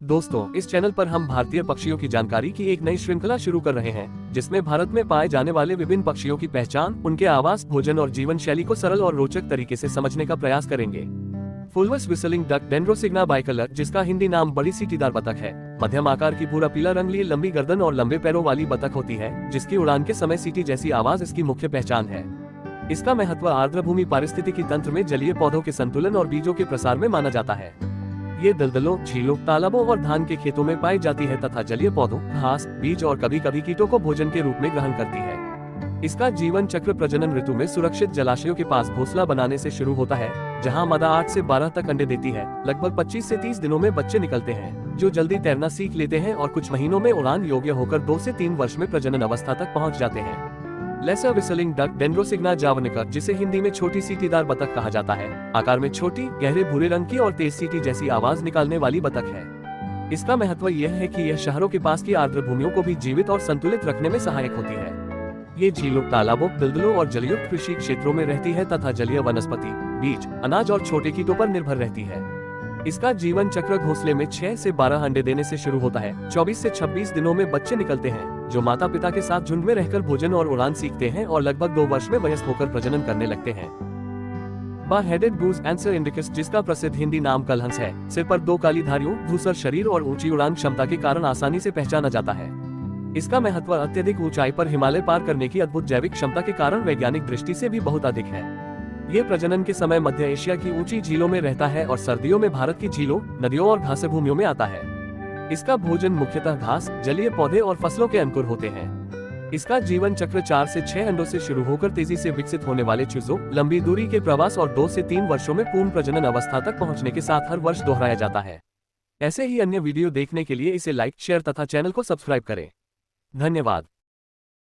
दोस्तों, इस चैनल पर हम भारतीय पक्षियों की जानकारी की एक नई श्रृंखला शुरू कर रहे हैं, जिसमें भारत में पाए जाने वाले विभिन्न पक्षियों की पहचान, उनके आवास, भोजन और जीवन शैली को सरल और रोचक तरीके से समझने का प्रयास करेंगे। फुलवस विसलिंग डक डेंड्रोसिग्ना बाइकलर, जिसका हिंदी नाम बड़ी सीटीदार बतख है, मध्यम आकार की भूरा पीला रंग लिए लंबी गर्दन और लंबे पैरों वाली बतख होती है, जिसकी उड़ान के समय सीटी जैसी आवाज इसकी मुख्य पहचान है। इसका महत्व आर्द्रभूमि पारिस्थितिकी तंत्र में जलीय पौधों के संतुलन और बीजों के प्रसार में माना जाता है। ये दलदलों, झीलों, तालाबों और धान के खेतों में पाई जाती है तथा जलीय पौधों, घास, बीज और कभी कभी कीटों को भोजन के रूप में ग्रहण करती है। इसका जीवन चक्र प्रजनन ऋतु में सुरक्षित जलाशयों के पास घोंसला बनाने से शुरू होता है, जहां मादा 8 से 12 तक अंडे देती है। लगभग 25 से 30 दिनों में बच्चे निकलते हैं, जो जल्दी तैरना सीख लेते हैं और कुछ महीनों में उड़ान योग्य होकर 2 से 3 वर्ष में प्रजनन अवस्था तक पहुंच जाते हैं। लेसर विसलिंग डक डेंड्रोसिग्ना जावनिका, जिसे हिंदी में छोटी सीटीदार बतख कहा जाता है, आकार में छोटी, गहरे भूरे रंग की और तेज सीटी जैसी आवाज निकालने वाली बतख है। इसका महत्व यह है कि यह शहरों के पास की आर्द्र भूमियों को भी जीवित और संतुलित रखने में सहायक होती है। ये झीलों, तालाबों, दलदलों और जलयुक्त कृषि क्षेत्रों में रहती है तथा जलीय वनस्पति, बीज, अनाज और छोटे कीटों पर निर्भर रहती है। इसका जीवन चक्र घोंसले में 6 से 12 अंडे देने से शुरू होता है। 24 से 26 दिनों में बच्चे निकलते हैं, जो माता पिता के साथ झुंड में रहकर भोजन और उड़ान सीखते हैं और लगभग 2 वर्ष में वयस्क होकर प्रजनन करने लगते हैं। बार-हेडेड गूज एंसर इंडिकस, जिसका प्रसिद्ध हिंदी नाम कलहंस है, सिर पर 2 काली धारियों, धूसर शरीर और ऊंची उड़ान क्षमता के कारण आसानी से पहचाना जाता है। इसका महत्व अत्यधिक ऊंचाई पर हिमालय पार करने की अद्भुत जैविक क्षमता के कारण वैज्ञानिक दृष्टि से भी बहुत अधिक है। ये प्रजनन के समय मध्य एशिया की ऊंची झीलों में रहता है और सर्दियों में भारत की झीलों, नदियों और घास भूमियों में आता है। इसका भोजन मुख्यतः घास, जलीय पौधे और फसलों के अंकुर होते हैं। इसका जीवन चक्र 4 से 6 अंडों से शुरू होकर तेजी से विकसित होने वाले चूजों, लंबी दूरी के प्रवास और 2 से 3 वर्षों में पूर्ण प्रजनन अवस्था तक पहुंचने के साथ हर वर्ष दोहराया जाता है। ऐसे ही अन्य वीडियो देखने के लिए इसे लाइक, शेयर तथा चैनल को सब्सक्राइब करें। धन्यवाद।